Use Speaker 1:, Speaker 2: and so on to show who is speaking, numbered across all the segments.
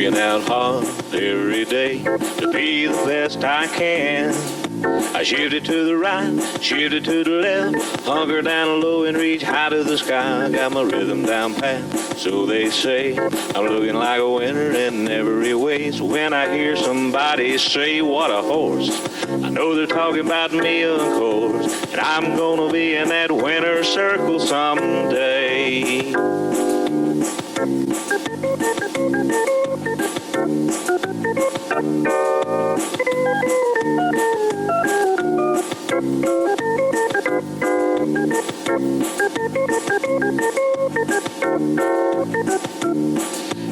Speaker 1: working out hard every day to be the best I can. I shifted to the right, shifted to the left, hunker down low and reach high to the sky. Got my rhythm down pat, so they say. I'm looking like a winner in every way. So when I hear somebody say, what a horse, I know they're talking about me, of course. And I'm gonna be in that winner's circle someday.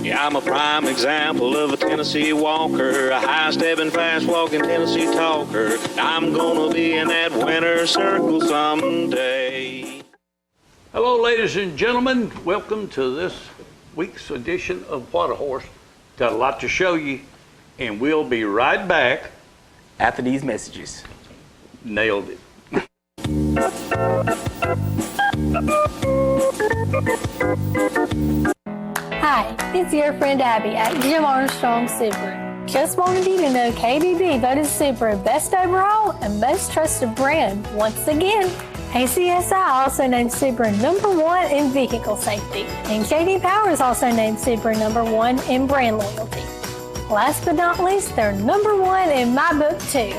Speaker 1: Yeah, I'm a prime example of a Tennessee walker, a high-stepping, fast-walking Tennessee talker. I'm gonna be in that winner's circle someday.
Speaker 2: Hello, ladies and gentlemen. Welcome to this week's edition of What a Horse. Got a lot to show you, and we'll be right back
Speaker 3: after these messages.
Speaker 2: Nailed it.
Speaker 4: Hi, it's your friend Abby at Jim Armstrong Subaru. Just wanted you to know KBB voted Subaru Best Overall and Most Trusted Brand once again. ACSI also named Subaru #1 in vehicle safety, and JD Powers also named Subaru #1 in brand loyalty. Last but not least, they're #1 in my book too.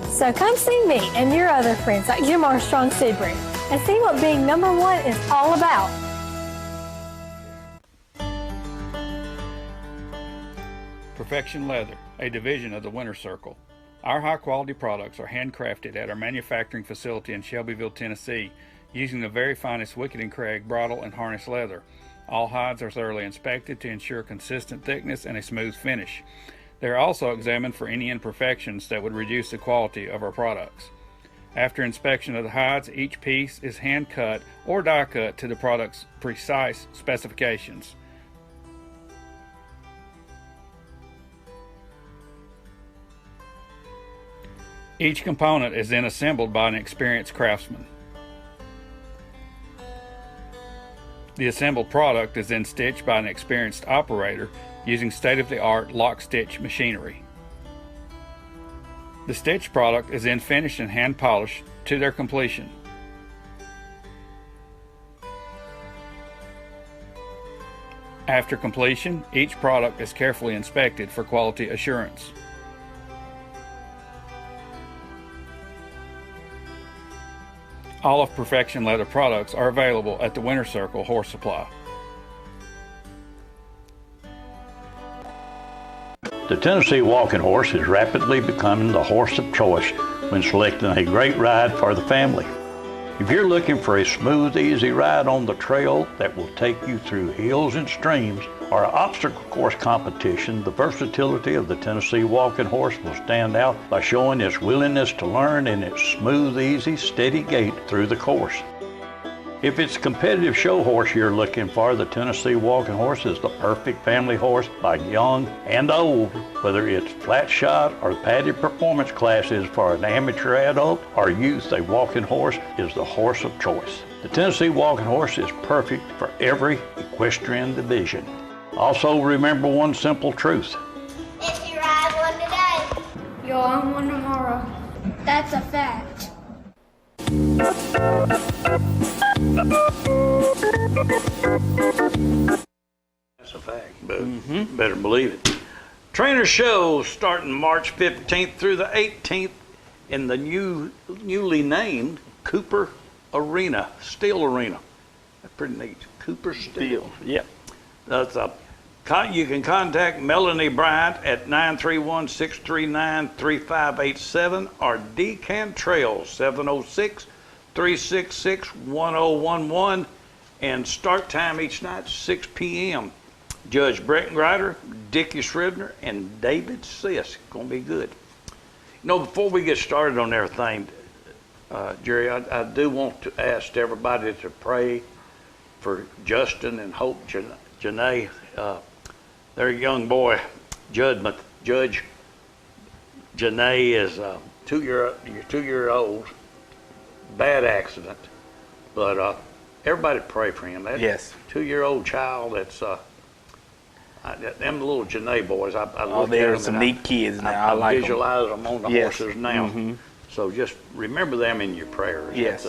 Speaker 4: So come see me and your other friends at Jim Armstrong Subaru and see what being #1 is all about.
Speaker 5: Perfection Leather, a division of the Winter Circle. Our high-quality products are handcrafted at our manufacturing facility in Shelbyville, Tennessee, using the very finest Wicked and Craig bridle and harness leather. All hides are thoroughly inspected to ensure consistent thickness and a smooth finish. They are also examined for any imperfections that would reduce the quality of our products. After inspection of the hides, each piece is hand-cut or die-cut to the product's precise specifications. Each component is then assembled by an experienced craftsman. The assembled product is then stitched by an experienced operator using state-of-the-art lock-stitch machinery. The stitched product is then finished and hand-polished to their completion. After completion, each product is carefully inspected for quality assurance. All of Perfection Leather products are available at the Winter Circle Horse Supply.
Speaker 2: The Tennessee Walking Horse is rapidly becoming the horse of choice when selecting a great ride for the family. If you're looking for a smooth, easy ride on the trail that will take you through hills and streams or an obstacle course competition, the versatility of the Tennessee Walking Horse will stand out by showing its willingness to learn and its smooth, easy, steady gait through the course. If it's a competitive show horse you're looking for, the Tennessee Walking Horse is the perfect family horse by young and old. Whether it's flat shot or padded performance classes for an amateur adult or youth, a walking horse is the horse of choice. The Tennessee Walking Horse is perfect for every equestrian division. Also remember one simple truth.
Speaker 6: If you ride one today,
Speaker 7: you'll own one tomorrow. That's a fact.
Speaker 2: That's a fact, but better believe it. Trainer shows starting March 15th through the 18th in the newly named Cooper Arena, Steel Arena. That's pretty neat. Cooper Steel.
Speaker 3: Yep.
Speaker 2: That's up. You can contact Melanie Bryant at 931-639-3587 or Decan Trail 706-366-1011, and start time each night 6 p.m. Judge Brett Grider, Dickie Scribner, and David Sisk. Gonna be good. You know, before we get started on everything, Jerry, I do want to ask everybody to pray for Justin and Hope Janae. Their young boy, Judge Janae, is two-year-old. Bad accident, but everybody pray for him. That
Speaker 3: yes.
Speaker 2: 2-year-old child that's Them little Janae boys, I
Speaker 3: Oh,
Speaker 2: look
Speaker 3: they're
Speaker 2: at them
Speaker 3: some
Speaker 2: and
Speaker 3: neat kids now. I
Speaker 2: I
Speaker 3: like them.
Speaker 2: visualize them on the
Speaker 3: Yes.
Speaker 2: horses now.
Speaker 3: Mhm.
Speaker 2: So just remember them in your prayers.
Speaker 3: Yes.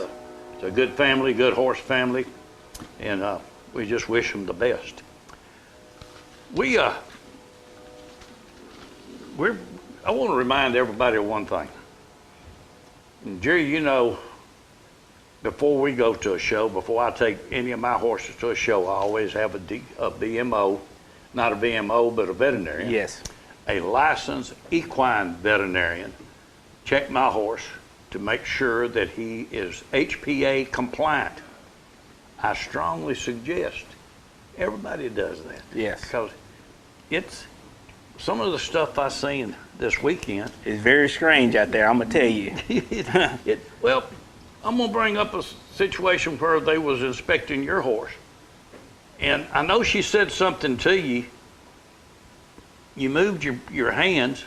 Speaker 2: It's a good family, good horse family, and we just wish them the best. I want to remind everybody of one thing. And Jerry, you know, before we go to a show, before I take any of my horses to a show, I always have a BMO, not a VMO, but a veterinarian.
Speaker 3: Yes.
Speaker 2: A licensed equine veterinarian check my horse to make sure that he is HPA compliant. I strongly suggest everybody does that.
Speaker 3: Yes.
Speaker 2: Because it's some of the stuff I seen this weekend.
Speaker 3: It's very strange out there, I'm going to tell you.
Speaker 2: Well, I'm going to bring up a situation where they was inspecting your horse. And I know she said something to you. You moved your hands.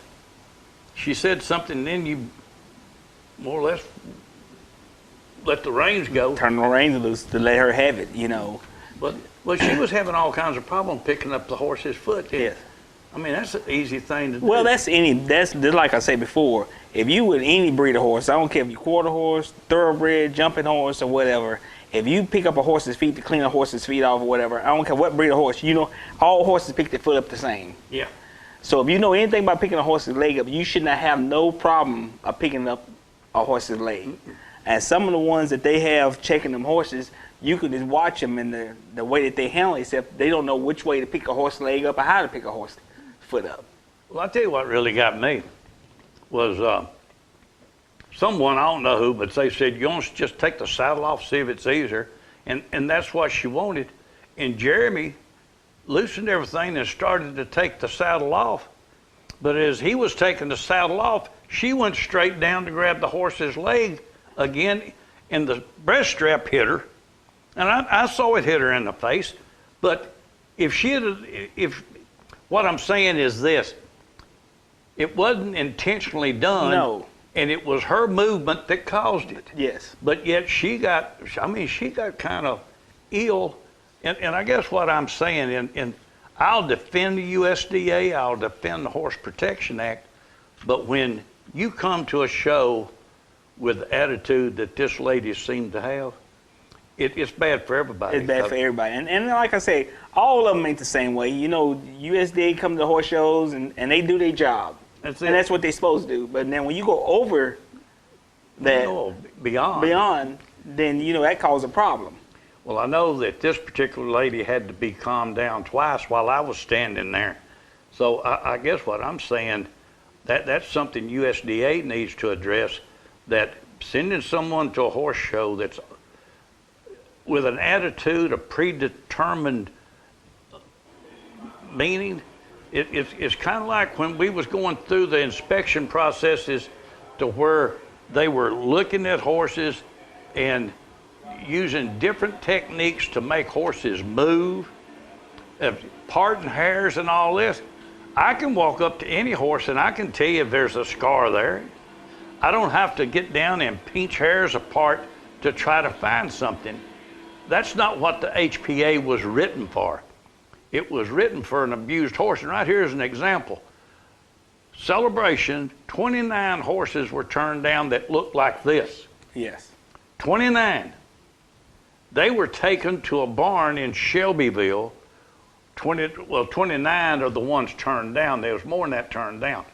Speaker 2: She said something, and then you more or less let the reins go.
Speaker 3: Turn the reins loose to let her have it, you know.
Speaker 2: But she was having all kinds of problem picking up the horse's foot.
Speaker 3: Yes.
Speaker 2: I mean, that's an easy thing to do.
Speaker 3: Well, that's like I said before, if you with any breed of horse, I don't care if you quarter horse, thoroughbred, jumping horse, or whatever, if you pick up a horse's feet to clean a horse's feet off or whatever, I don't care what breed of horse, you know, all horses pick their foot up the same.
Speaker 2: Yeah.
Speaker 3: So if you know anything about picking a horse's leg up, you should not have no problem of picking up a horse's leg. And some of the ones that they have checking them horses, you could just watch them in the way that they handle it, except they don't know which way to pick a horse's leg up or how to pick a horse's foot up.
Speaker 2: Well, I'll tell you what really got me was someone, I don't know who, but they said, you want to just take the saddle off, see if it's easier. And that's what she wanted. And Jeremy loosened everything and started to take the saddle off. But as he was taking the saddle off, she went straight down to grab the horse's leg again, and the breast strap hit her. And I saw it hit her in the face. But if what I'm saying is this, it wasn't intentionally done.
Speaker 3: No.
Speaker 2: And it was her movement that caused it.
Speaker 3: Yes.
Speaker 2: But yet she got kind of ill. And I guess what I'm saying, and I'll defend the USDA, I'll defend the Horse Protection Act, but when you come to a show with the attitude that this lady seemed to have, it's bad for everybody.
Speaker 3: It's bad for everybody. And like I say, all of them ain't the same way. You know, USDA come to the horse shows and they do their job. And that's what they're supposed to do. But then when you go over that, beyond, then, you know, that causes a problem.
Speaker 2: Well, I know that this particular lady had to be calmed down twice while I was standing there. So I guess what I'm saying, that's something USDA needs to address, that sending someone to a horse show that's with an attitude of predetermined meaning, it's kind of like when we was going through the inspection processes to where they were looking at horses and using different techniques to make horses move, parting hairs and all this. I can walk up to any horse and I can tell you if there's a scar there. I don't have to get down and pinch hairs apart to try to find something. That's not what the HPA was written for. It was written for an abused horse. And right here is an example. Celebration, 29 horses were turned down that looked like this.
Speaker 3: Yes.
Speaker 2: 29. They were taken to a barn in Shelbyville. 29 are the ones turned down. There was more than that turned down.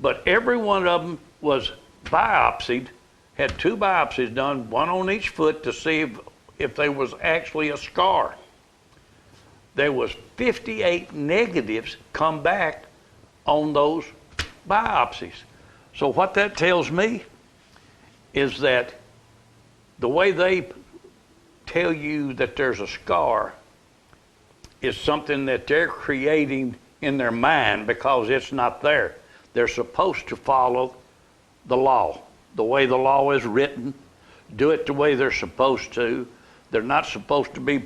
Speaker 2: But every one of them was biopsied, had 2 biopsies done, 1 on each foot to see if there was actually a scar. There was 58 negatives come back on those biopsies. So what that tells me is that the way they tell you that there's a scar is something that they're creating in their mind because it's not there. They're supposed to follow the law, the way the law is written, do it the way they're supposed to. They're not supposed to be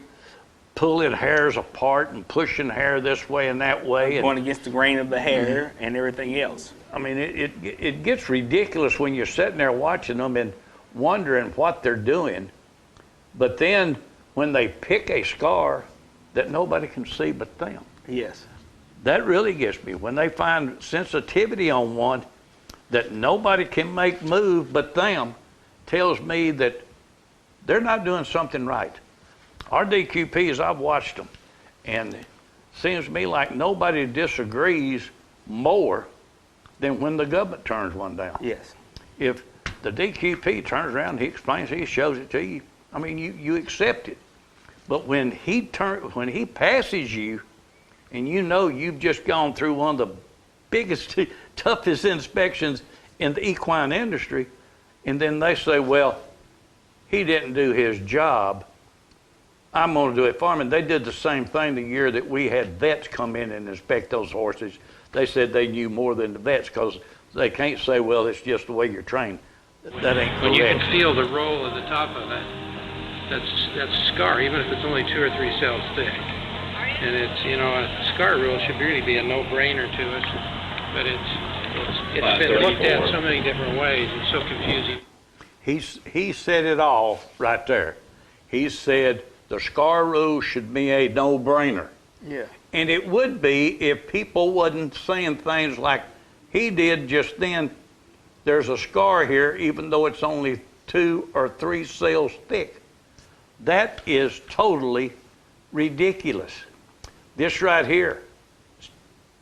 Speaker 2: pulling hairs apart and pushing hair this way and that way.
Speaker 3: Going against the grain of the hair and everything else.
Speaker 2: I mean, it gets ridiculous when you're sitting there watching them and wondering what they're doing. But then when they pick a scar that nobody can see but them.
Speaker 3: Yes.
Speaker 2: That really gets me. When they find sensitivity on one that nobody can make move but them, tells me that they're not doing something right. Our DQPs, I've watched them, and it seems to me like nobody disagrees more than when the government turns one down.
Speaker 3: Yes.
Speaker 2: If the DQP turns around, he explains it, he shows it to you, I mean, you accept it. But when he passes you, and you know you've just gone through one of the biggest, toughest inspections in the equine industry, and then they say, well, he didn't do his job, I'm going to do it for him. And they did the same thing the year that we had vets come in and inspect those horses. They said they knew more than the vets because they can't say, well, it's just the way you're trained. That ain't correct.
Speaker 8: When you can feel the roll at the top of it, that's a scar, even if it's only 2 or 3 cells thick. And it's, you know, a scar rule should really be a no-brainer to us, but it's been looked at so many different ways and so confusing.
Speaker 2: He said it all right there. He said the scar rule should be a no-brainer.
Speaker 3: Yeah.
Speaker 2: And it would be if people wasn't saying things like he did just then. There's a scar here, even though it's only 2 or 3 cells thick. That is totally ridiculous. This right here,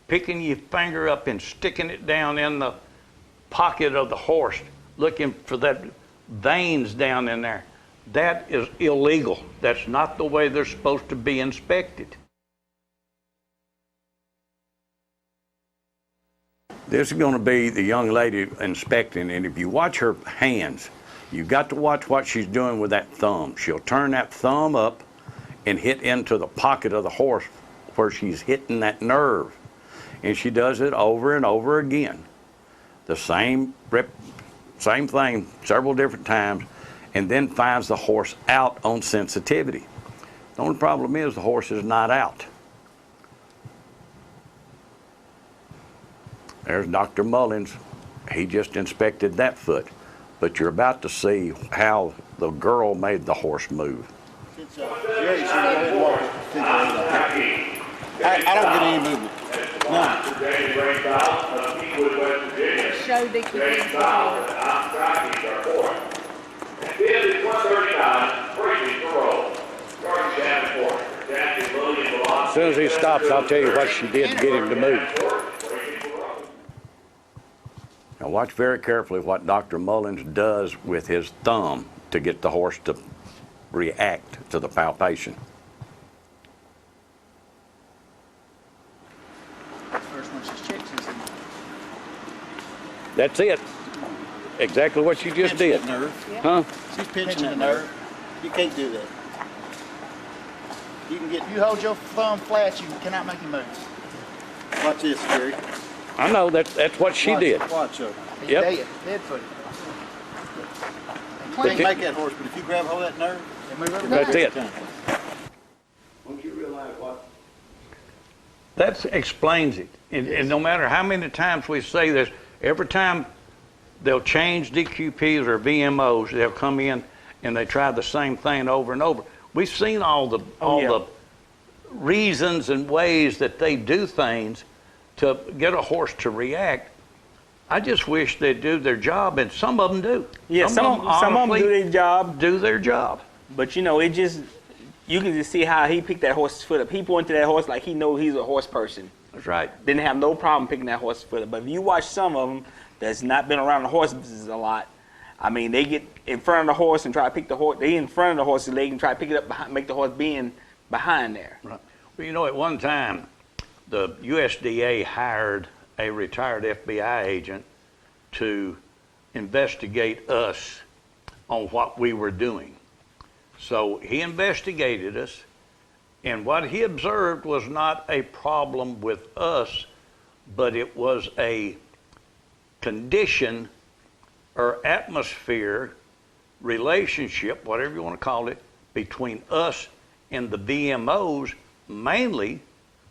Speaker 2: picking your finger up and sticking it down in the pocket of the horse, looking for that veins down in there, that is illegal. That's not the way they're supposed to be inspected. This is going to be the young lady inspecting, and if you watch her hands, you've got to watch what she's doing with that thumb. She'll turn that thumb up and hit into the pocket of the horse where she's hitting that nerve. And she does it over and over again. The same thing several different times, and then finds the horse out on sensitivity. The only problem is the horse is not out. There's Dr. Mullins. He just inspected that foot. But you're about to see how the girl made the horse move.
Speaker 9: I don't get any movement. No.
Speaker 7: Show DQP.
Speaker 2: As soon as he stops, I'll tell you what she did to get him to move. Now watch very carefully what Dr. Mullins does with his thumb to get the horse to react to the palpation.
Speaker 9: First one she's checked, she said,
Speaker 2: That's it. Exactly what you just did.
Speaker 9: Nerve.
Speaker 2: Huh?
Speaker 9: She's pinching the nerve. You can't do that. You hold your thumb flat, you cannot make it move. Watch this, Jerry.
Speaker 2: I know that's what she did.
Speaker 9: Watch her. He's
Speaker 2: Yep.
Speaker 9: dead footed. You can't make that horse, but if you grab hold of that nerve, they move over.
Speaker 2: That's it. Don't you realize what? That explains it. And no matter how many times we say this, every time they'll change DQPs or VMOs, they'll come in and they try the same thing over and over. We've seen all the reasons and ways that they do things to get a horse to react. I just wish they'd do their job, and some of them do.
Speaker 3: Yeah, some of them do their job.
Speaker 2: Do their job.
Speaker 3: But you know, you can just see how he picked that horse's foot up. He pointed to that horse like he knows he's a horse person.
Speaker 2: That's right.
Speaker 3: Didn't have no problem picking that horse's foot up. But if you watch some of them that's not been around the horse business a lot, I mean, they get in front of the horse and try to pick the horse. They in front of the horse's leg and try to pick it up behind, make the horse being behind there.
Speaker 2: Right. Well, you know, at one time, the USDA hired a retired FBI agent to investigate us on what we were doing. So he investigated us, and what he observed was not a problem with us, but it was a condition or atmosphere, relationship, whatever you want to call it, between us and the VMOs, mainly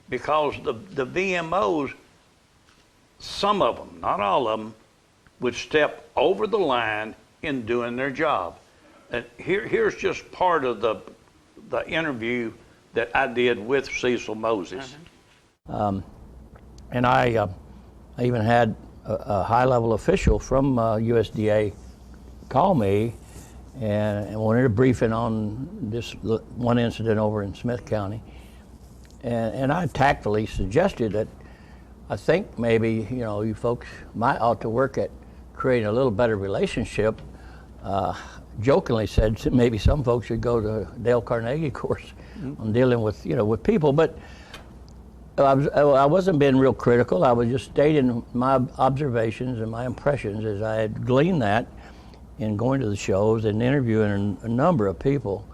Speaker 2: because the VMOs, some of them, not all of them, would step over the line in doing their job. And here's just part of the interview that I did with Cecil Moses.
Speaker 10: And I even had a high-level official from USDA call me and wanted a briefing on this one incident over in Smith County. And I tactfully suggested that I think maybe, you know, you folks might ought to work at creating a little better relationship. Jokingly said maybe some folks should go to Dale Carnegie course on dealing with, you know, with people. But I wasn't being real critical. I was just stating my observations and my impressions as I had gleaned that in going to the shows and interviewing a number of people.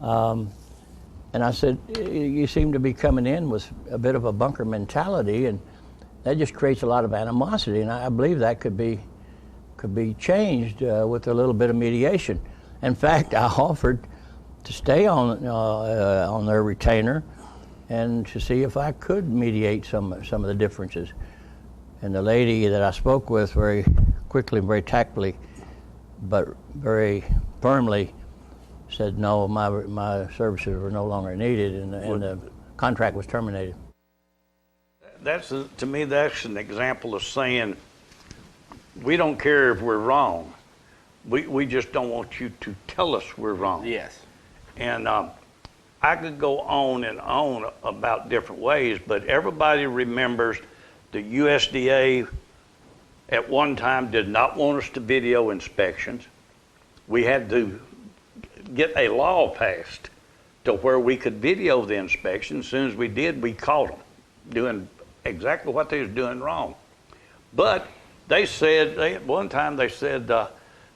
Speaker 10: And I said, you seem to be coming in with a bit of a bunker mentality, and that just creates a lot of animosity. And I believe that could be changed with a little bit of mediation. In fact, I offered to stay on their retainer and to see if I could mediate some of the differences. And the lady that I spoke with very quickly, very tactfully, but very firmly said, no, my services were no longer needed, and the contract was terminated.
Speaker 2: To me, that's an example of saying, we don't care if we're wrong. We just don't want you to tell us we're wrong.
Speaker 3: Yes.
Speaker 2: And I could go on and on about different ways, but everybody remembers the USDA at one time did not want us to video inspections. We had to get a law passed to where we could video the inspection. As soon as we did, we caught them doing exactly what they was doing wrong. But they said, at one time they said,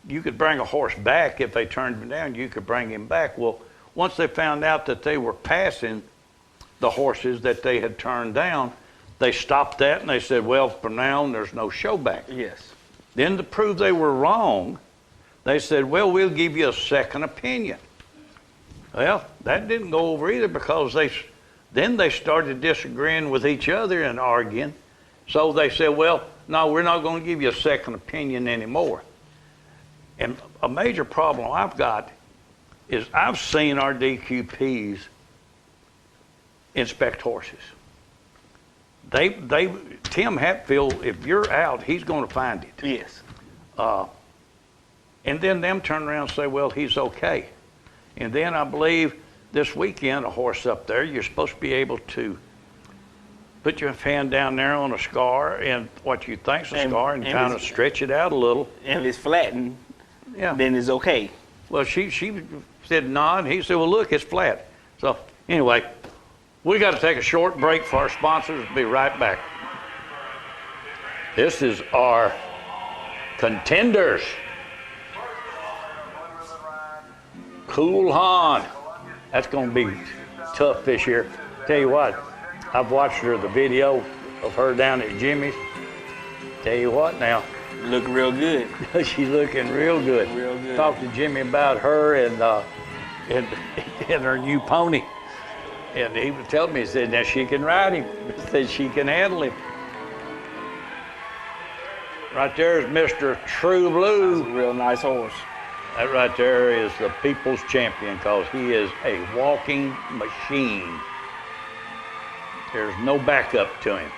Speaker 2: you could bring a horse back if they turned him down, you could bring him back. Well, once they found out that they were passing the horses that they had turned down, they stopped that and they said, well, for now, there's no show back.
Speaker 3: Yes.
Speaker 2: Then to prove they were wrong, they said, well, we'll give you a second opinion. Well, that didn't go over either, because then they started disagreeing with each other and arguing. So they said, well, no, we're not going to give you a second opinion anymore. And a major problem I've got is I've seen our DQPs inspect horses. Tim Hatfield, if you're out, he's going to find it.
Speaker 3: Yes.
Speaker 2: And then them turn around and say, well, he's okay. And then I believe this weekend, a horse up there, you're supposed to be able to put your hand down there on a scar and what you think's a scar and kind of stretch it out a little.
Speaker 3: And if it's flattened, then it's okay.
Speaker 2: Well, she said no, and he said, well, look, it's flat. So anyway, we got to take a short break for our sponsors. We'll be right back. This is our contenders. Cool Han. That's going to be tough this year. Tell you what, I've watched the video of her down at Jimmy's. Tell you what now.
Speaker 3: Looking real good.
Speaker 2: She's looking real good.
Speaker 3: Real good.
Speaker 2: Talked to Jimmy about her and her new pony. And he was telling me, he said, now she can ride him. He said she can handle him. Right there is Mr. True Blue.
Speaker 3: That's a real nice horse.
Speaker 2: That right there is the people's champion, because he is a walking machine. There's no backup to him.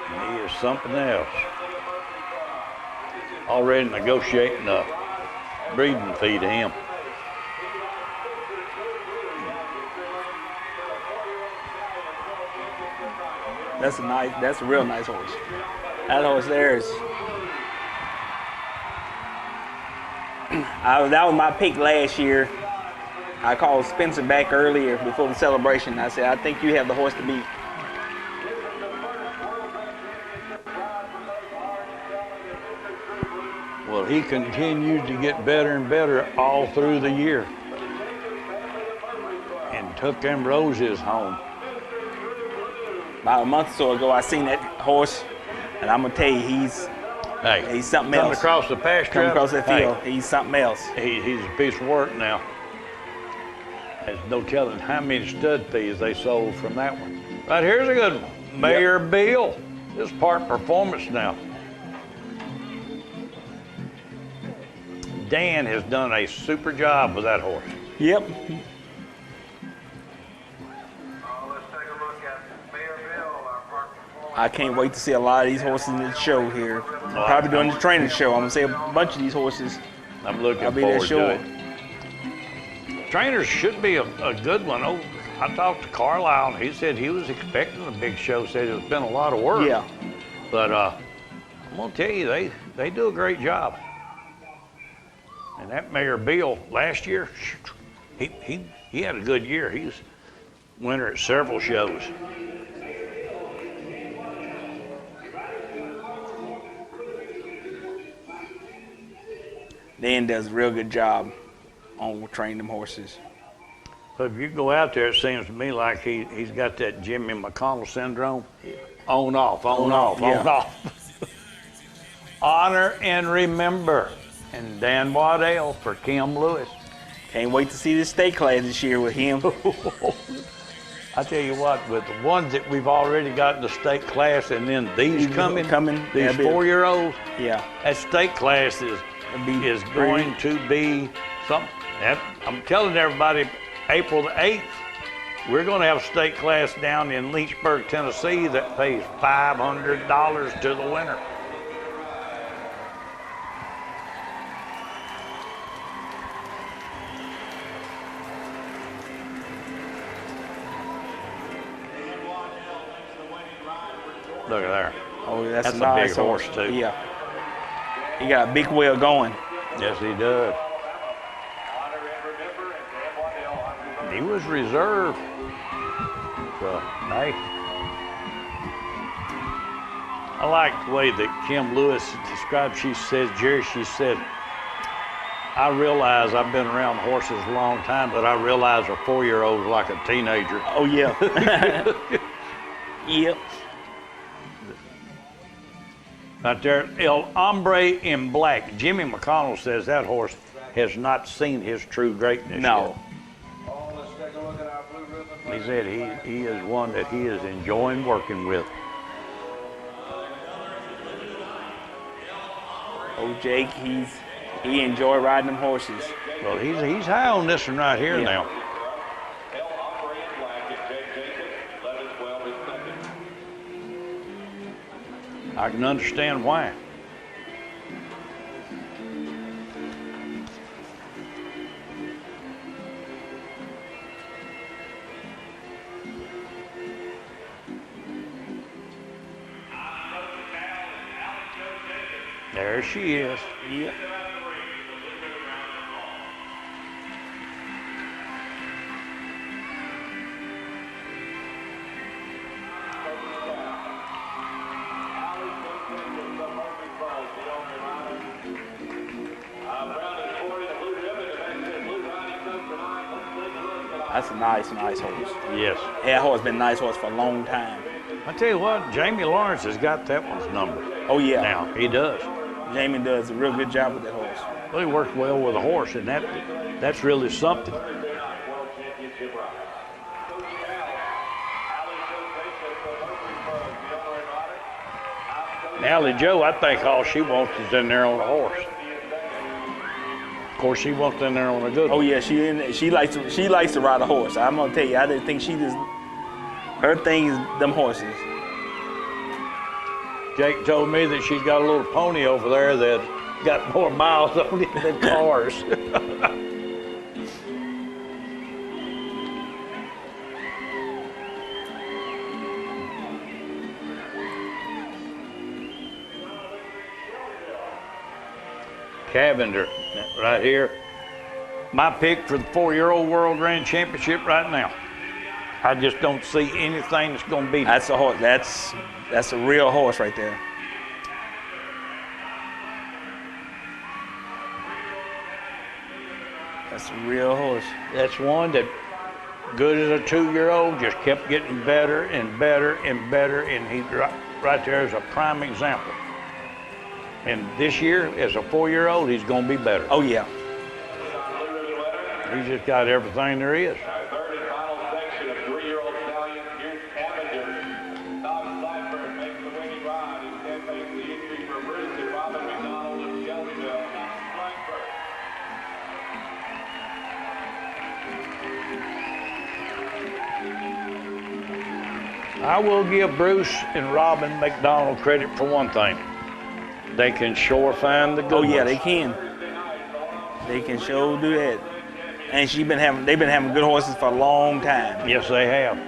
Speaker 2: And he is something else. Already negotiating a breeding fee to him.
Speaker 3: That's a real nice horse. That horse there is. That was my pick last year. I called Spencer back earlier before the celebration. I said, I think you have the horse to beat.
Speaker 2: Well, he continued to get better and better all through the year, and took them roses home.
Speaker 3: About a month or so ago, I seen that horse, and I'm gonna tell you, he's something else.
Speaker 2: Coming across the pasture.
Speaker 3: Coming across the field, he's something else.
Speaker 2: He's a piece of work now. There's no telling how many stud fees they sold from that one. Right here's a good one. Mayor Bill. This is part performance now. Dan has done a super job with that horse.
Speaker 3: Yep.
Speaker 11: Let's take a look at
Speaker 3: I can't wait to see a lot of these horses in the show here. Probably during the training show. I'm gonna see a bunch of these horses.
Speaker 2: I'm looking
Speaker 3: I'll be there
Speaker 2: forward to
Speaker 3: sure.
Speaker 2: it. Trainers should be a good one. Oh, I talked to Carlisle, and he said he was expecting a big show. Said it's been a lot of work.
Speaker 3: Yeah.
Speaker 2: But I'm gonna tell you, they do a great job. And that Mayor Bill last year, he had a good year. He was winner at several shows.
Speaker 3: Dan does a real good job on training them horses.
Speaker 2: So if you go out there, it seems to me like he's got that Jimmy McConnell syndrome. On off, on off, on off. Honor and remember. And Dan Waddell for Kim Lewis.
Speaker 3: Can't wait to see this state class this year with him.
Speaker 2: I tell you what, with the ones that we've already got in the state class, and then these coming, these 4-year-olds,
Speaker 3: yeah,
Speaker 2: that state class is going to be something. I'm telling everybody, April the 8th, we're going to have a state class down in Lynchburg, Tennessee that pays $500 to the winner. Look at there.
Speaker 3: Oh, that's
Speaker 2: a
Speaker 3: nice
Speaker 2: big horse, too.
Speaker 3: Yeah. He got a big wheel going.
Speaker 2: Yes, he does. He was reserved. So, hey. I like the way that Kim Lewis described. She said, Jerry, she said, I realize I've been around horses a long time, but I realize a 4-year-old is like a teenager.
Speaker 3: Oh, yeah. Yep.
Speaker 2: Right there, El Hombre in Black. Jimmy McConnell says that horse has not seen his true greatness
Speaker 3: No.
Speaker 2: yet. He said he is one that he is enjoying working with.
Speaker 3: Oh, Jake, he enjoy riding them horses.
Speaker 2: Well, he's high on this one right here now. I can understand why. There she is.
Speaker 3: Yep. That's a nice horse.
Speaker 2: Yes.
Speaker 3: That horse been a nice horse for a long time.
Speaker 2: I tell you what, Jamie Lawrence has got that one's number.
Speaker 3: Oh, yeah.
Speaker 2: Now, he does.
Speaker 3: Jamie does a real good job with that horse.
Speaker 2: Well, he works well with a horse, and that's really something. Allie Joe, I think all she wants is in there on a horse. Of course, she wants in there on a good one.
Speaker 3: Oh yeah, she likes to ride a horse. I'm gonna tell you, I didn't think her thing is them horses.
Speaker 2: Jake told me that she's got a little pony over there that got more miles on it than cars. Cavender, right here. My pick for the 4-year-old World Grand Championship right now. I just don't see anything that's going to beat it.
Speaker 3: That's a horse. That's a real horse right there. That's a real horse.
Speaker 2: That's one that, good as a 2-year-old, just kept getting better and better and better, and he right there is a prime example. And this year, as a 4-year-old, he's going to be better.
Speaker 3: Oh yeah.
Speaker 2: He's just got everything there is. I will give Bruce and Robin McDonald credit for one thing. They can sure find the good
Speaker 3: Oh yeah,
Speaker 2: ones.
Speaker 3: they can. They can sure do that. And they've been having good horses for a long time.
Speaker 2: Yes, they have.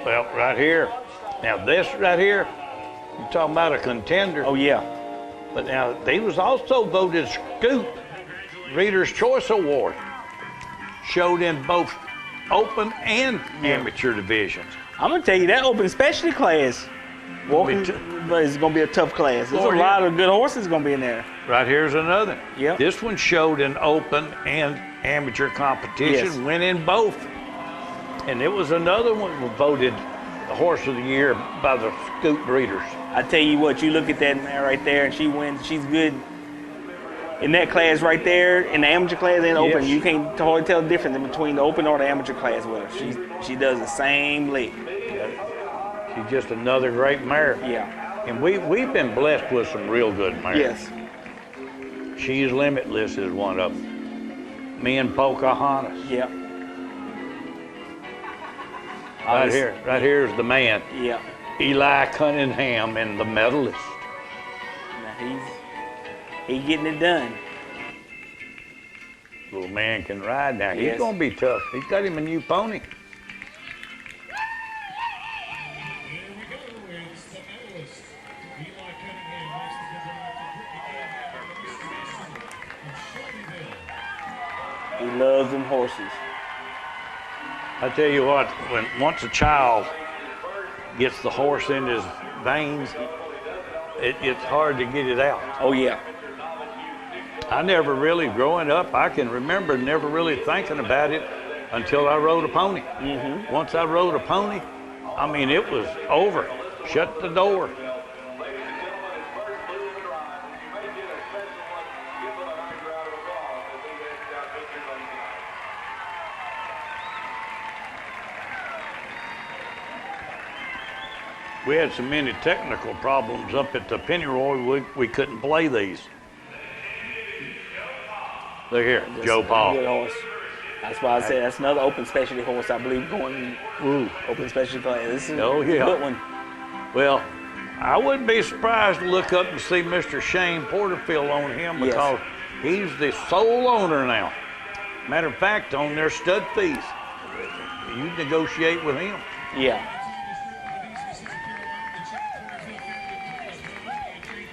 Speaker 2: Well, right here. Now this right here, you're talking about a contender.
Speaker 3: Oh yeah.
Speaker 2: But now they was also voted Scoop Reader's Choice Award. Showed in both open and amateur divisions.
Speaker 3: I'm gonna tell you that open specialty class, walking, but it's gonna be a tough class. There's a lot of good horses gonna be in there.
Speaker 2: Right here's another.
Speaker 3: Yep.
Speaker 2: This one showed in open and amateur competition,
Speaker 3: Yes.
Speaker 2: went in both. And it was another one was voted the horse of the year by the Scoop breeders.
Speaker 3: I tell you what, you look at that mare right there, and she wins. She's good in that class right there, in the amateur class and open.
Speaker 2: Yes.
Speaker 3: You can't hardly tell the difference between the open or the amateur class with her. She does the same lick.
Speaker 2: She's just another great mare.
Speaker 3: Yeah.
Speaker 2: And we've been blessed with some real good mares.
Speaker 3: Yes.
Speaker 2: She's Limitless is one of them. Me and Pocahontas.
Speaker 3: Yeah.
Speaker 2: Right here's the man.
Speaker 3: Yeah.
Speaker 2: Eli Cunningham and the medalist.
Speaker 3: Now he's getting it done.
Speaker 2: Little man can ride now. He's
Speaker 3: Yes.
Speaker 2: gonna be tough. He's got him a new pony.
Speaker 3: He loves them horses.
Speaker 2: I tell you what, once a child gets the horse in his veins, it's hard to get it out.
Speaker 3: Oh yeah.
Speaker 2: I never really, growing up, I can remember never really thinking about it until I rode a pony.
Speaker 3: Mm-hmm.
Speaker 2: Once I rode a pony, I mean, it was over. Shut the door. We had so many technical problems up at the Pennyroyal, we couldn't play these. Look here, Joe Paul.
Speaker 3: Good horse. That's why I said that's another open specialty horse, I believe, going open specialty class. This is
Speaker 2: Oh, yeah.
Speaker 3: a good one.
Speaker 2: Well, I wouldn't be surprised to look up and see Mr. Shane Porterfield on him
Speaker 3: Yes.
Speaker 2: because he's the sole owner now. Matter of fact, on their stud fees, you negotiate with him.
Speaker 3: Yeah.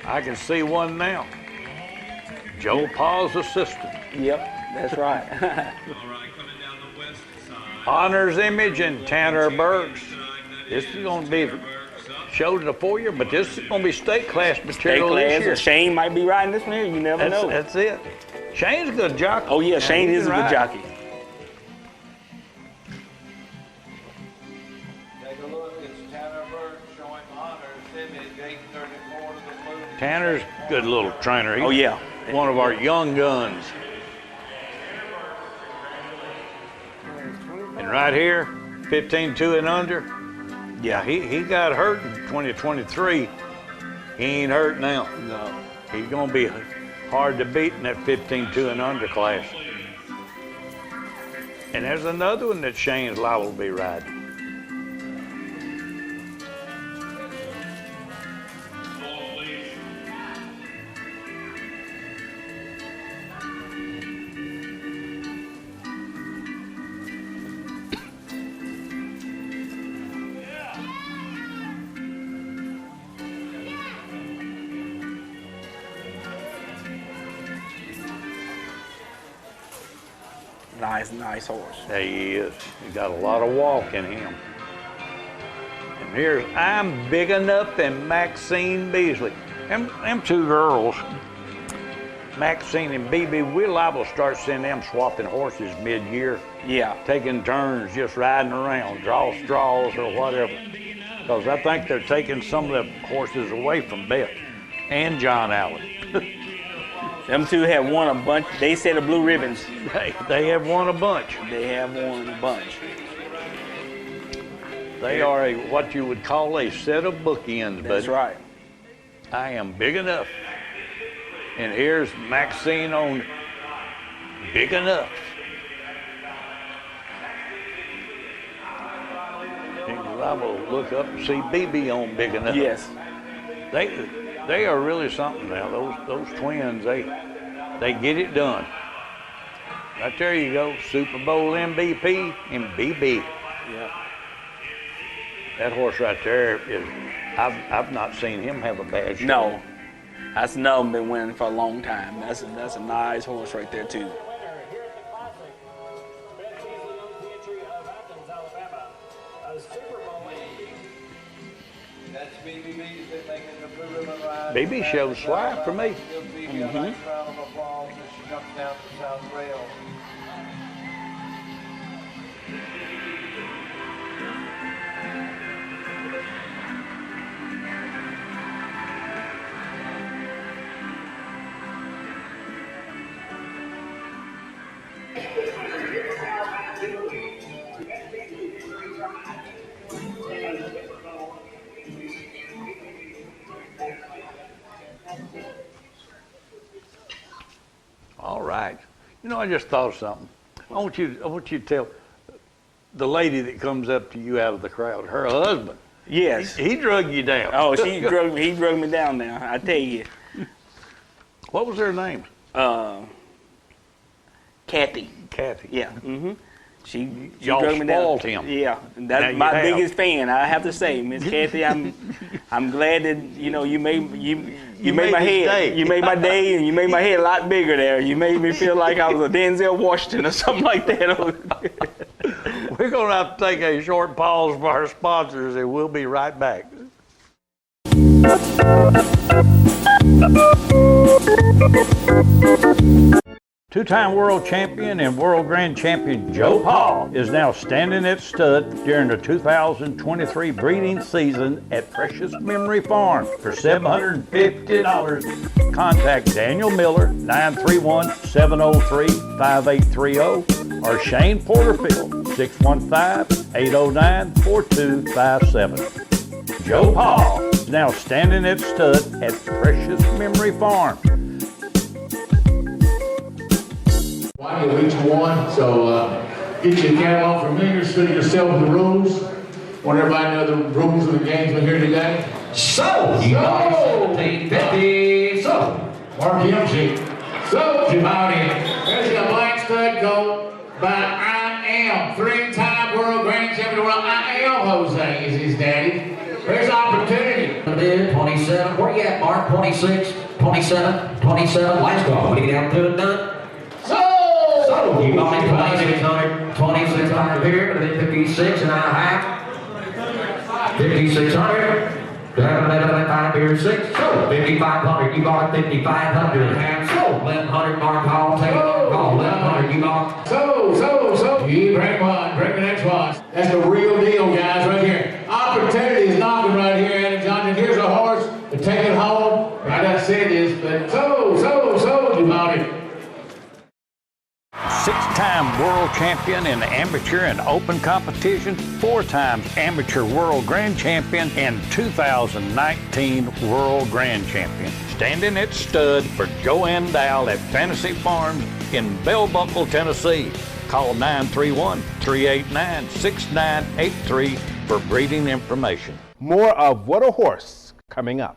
Speaker 2: I can see one now. Joe Paul's assistant.
Speaker 3: Yep, that's right.
Speaker 2: Honor's Image and Tanner Burks. This is going to be showed in the 4-year, but this is going to be state class material this year.
Speaker 3: Shane might be riding this one here. You never know.
Speaker 2: That's it. Shane's a good jockey.
Speaker 3: Oh yeah, Shane is a good jockey.
Speaker 11: Take a look. It's Tanner Burke showing Honor's Image 834 to the blue.
Speaker 2: Tanner's a good little trainer. He's
Speaker 3: Oh yeah.
Speaker 2: one of our young guns. And right here, 15-2 and under. Yeah, he got hurt in 2023. He ain't hurt now.
Speaker 3: No.
Speaker 2: He's gonna be hard to beat in that 15-2 and under class. And there's another one that Shane's liable to be riding.
Speaker 3: Nice horse.
Speaker 2: There he is. He got a lot of walk in him. And here's I'm Big Enough and Maxine Beasley. Them two girls, Maxine and BB, we're liable to start seeing them swapping horses mid-year.
Speaker 3: Yeah.
Speaker 2: Taking turns just riding around, draw straws or whatever. Because I think they're taking some of the horses away from Beth and John Allen.
Speaker 3: Them two have won a bunch. They said the blue ribbons.
Speaker 2: They have won a bunch.
Speaker 3: They have won a bunch.
Speaker 2: They are what you would call a set of bookends, buddy.
Speaker 3: That's right.
Speaker 2: I am big enough. And here's Maxine on Big Enough. I will look up and see BB on Big Enough.
Speaker 3: Yes.
Speaker 2: They are really something now. Those twins, they get it done. Right there you go, Super Bowl MVP and BB.
Speaker 3: Yep.
Speaker 2: That horse right there is, I've not seen him have a bad show.
Speaker 3: No. That's another been winning for a long time. That's a nice horse right there too.
Speaker 2: BB shows slide for me. All right. You know, I just thought of something. I want you to tell the lady that comes up to you out of the crowd, her husband.
Speaker 3: Yes.
Speaker 2: He drug you down.
Speaker 3: Oh, he drug me down now. I tell you.
Speaker 2: What was her name?
Speaker 3: Kathy.
Speaker 2: Kathy.
Speaker 3: Yeah. Mm-hmm. She
Speaker 2: Y'all
Speaker 3: drug me down.
Speaker 2: spoiled him.
Speaker 3: Yeah, that's my biggest fan. I have to say, Miss Kathy, I'm glad that you made my head, you made my day, and you made my head a lot bigger there. You made me feel like I was a Denzel Washington or something like that.
Speaker 2: We're going to have to take a short pause for our sponsors, and we'll be right back. Two-time world champion and world grand champion Joe Paul is now standing at stud during the 2023 breeding season at Precious Memory Farm for $750. Contact Daniel Miller, 931-703-5830, or Shane Porterfield, 615-809-4257. Joe Paul is now standing at stud at Precious Memory Farm.
Speaker 12: You'll each one, so get your catalog familiar, study yourself with the rules. Want everybody to know the rules of the games we're here today? So, 1750, so, Mark Yumsey, so, Jabari, there's your black stud coat by I Am, three-time world grand champion of the world. I Am Jose is his daddy. There's opportunity.
Speaker 13: 27, where you at, Mark? 26, 27, 27, last call. When you get down to it, done. So, you got me 2,600 here, and then 56 and a half. 5,600. Five here, 6. So, 5,500. You got 5,500. And so, 1,100 Mark Hall. Take it. Call 1,100. You got.
Speaker 12: So. You bring one, bring the next one. That's the real deal, guys, right here. Opportunity is knocking right here, Adam Johnson. Here's a horse to take it home. I done said this, but so, you bought it.
Speaker 2: Six-time world champion in the amateur and open competition, 4 times amateur world grand champion, and 2019 world grand champion. Standing at stud for Joanne Dow at Fantasy Farms in Bell Buckle, Tennessee. Call 931-389-6983 for breeding information.
Speaker 14: More of What a Horse coming up.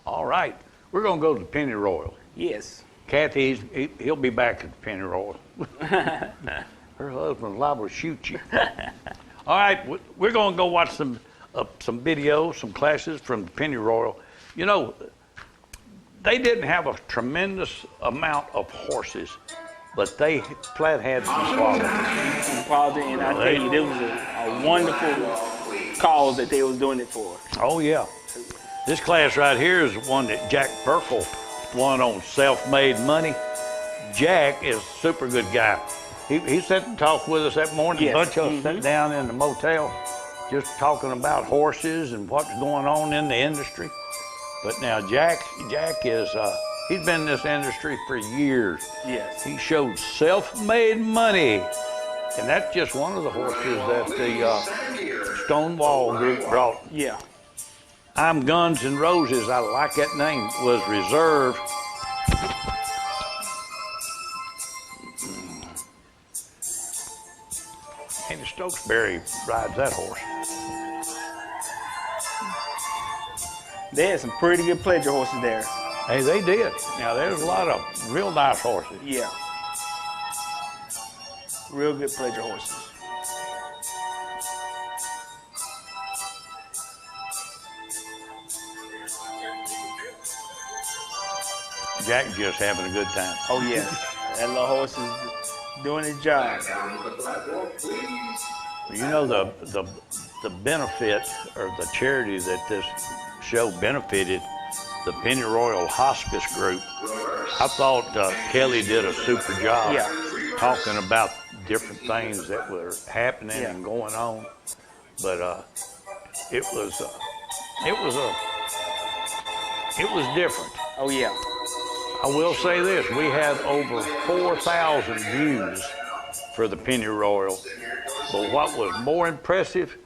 Speaker 2: All right, we're going to go to Pennyroyal.
Speaker 3: Yes.
Speaker 2: Kathy, he'll be back at Pennyroyal. Her husband's liable to shoot you. All right, we're going to go watch some videos, some classes from Pennyroyal. You know, they didn't have a tremendous amount of horses, but they flat had some quality.
Speaker 3: And I tell you, this was a wonderful cause that they was doing it for.
Speaker 2: Oh, yeah. This class right here is one that Jack Burkle won on Self-Made Money. Jack is a super good guy. He sat and talked with us that morning.
Speaker 3: Yes.
Speaker 2: A bunch of us sat down in the motel just talking about horses and what's going on in the industry. But now Jack is, he's been in this industry for years.
Speaker 3: Yes.
Speaker 2: He showed Self-Made Money And that's just one of the horses that the Stonewall group brought.
Speaker 3: Yeah.
Speaker 2: I'm Guns N' Roses, I like that name, was reserved. Andy Stokesbury rides that horse.
Speaker 3: They had some pretty good pleasure horses there.
Speaker 2: Hey, they did. Now, there's a lot of real nice horses.
Speaker 3: Yeah. Real good pleasure horses.
Speaker 2: Jack just having a good time.
Speaker 3: Oh, yeah. That little horse is doing his job.
Speaker 2: You know, the benefit or the charity that this show benefited, the Pennyroyal Hospice Group. I thought Kelly did a super job talking about different things that were happening and going on. But it was different.
Speaker 3: Oh yeah.
Speaker 2: I will say this: we had over 4,000 views for the Pennyroyal. But what was more impressive,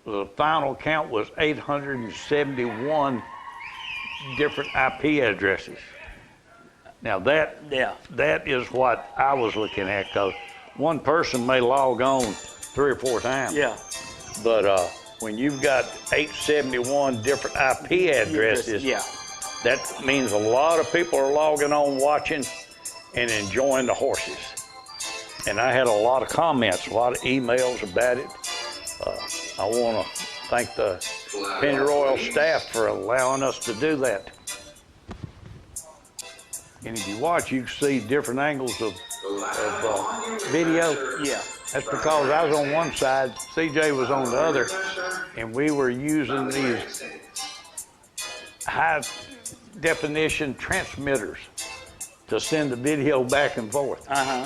Speaker 2: the final count was 871 different IP addresses. Now that is what I was looking at, because one person may log on 3 or 4 times.
Speaker 3: Yeah.
Speaker 2: But when you've got 871 different IP addresses, that means a lot of people are logging on, watching, and enjoying the horses. And I had a lot of comments, a lot of emails about it. I want to thank the Pennyroyal staff for allowing us to do that. And if you watch, you can see different angles of video.
Speaker 3: Yeah.
Speaker 2: That's because I was on one side, CJ was on the other, and we were using these high definition transmitters to send the video back and forth.
Speaker 3: Uh-huh.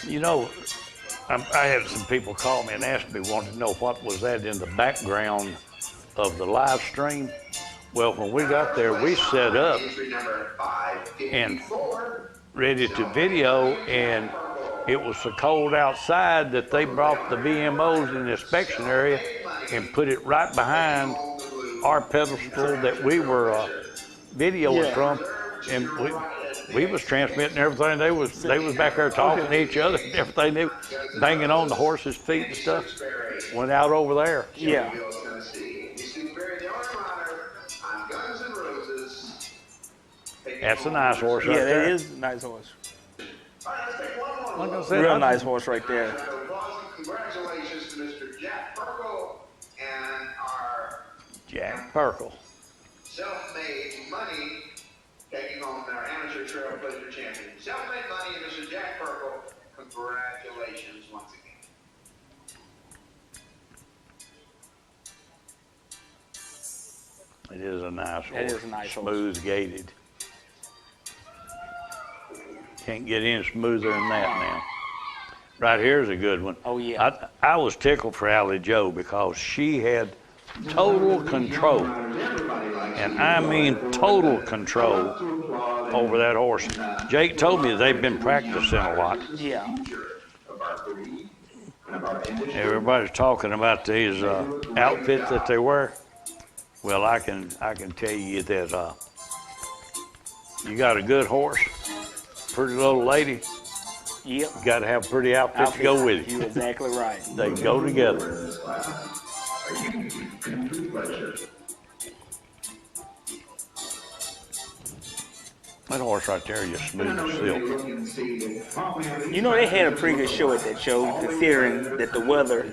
Speaker 2: You know, I had some people call me and ask me, wanted to know what was that in the background of the live stream. Well, when we got there, we set up and ready to video, and it was so cold outside that they brought the VMOs in the inspection area and put it right behind our pedestal that we were videoing from, and we was transmitting everything. They was back there talking to each other and everything. They banging on the horse's feet and stuff. Went out over there.
Speaker 3: Yeah.
Speaker 2: That's a nice horse right there.
Speaker 3: Yeah, that is a nice horse.
Speaker 2: Like I said,
Speaker 3: real nice horse right there.
Speaker 12: Congratulations to Mr. Jack Perkle and our
Speaker 2: Jack Perkle.
Speaker 12: Self-made money taking home our amateur trail pleasure champion. Self-made money, Mr. Jack Perkle. Congratulations once again.
Speaker 2: It is a nice horse.
Speaker 3: It is a nice horse.
Speaker 2: Smooth gated. Can't get any smoother than that now. Right here's a good one.
Speaker 3: Oh yeah.
Speaker 2: I was tickled for Allie Joe because she had total control, and I mean total control over that horse. Jake told me they've been practicing a lot.
Speaker 3: Yeah.
Speaker 2: Everybody's talking about these outfits that they wear. Well, I can tell you that you got a good horse, pretty little lady.
Speaker 3: Yep.
Speaker 2: You got to have pretty outfits to go with it.
Speaker 3: You're exactly right.
Speaker 2: They go together. That horse right there is smooth as silk.
Speaker 3: You know, they had a pretty good show at that show, considering that the weather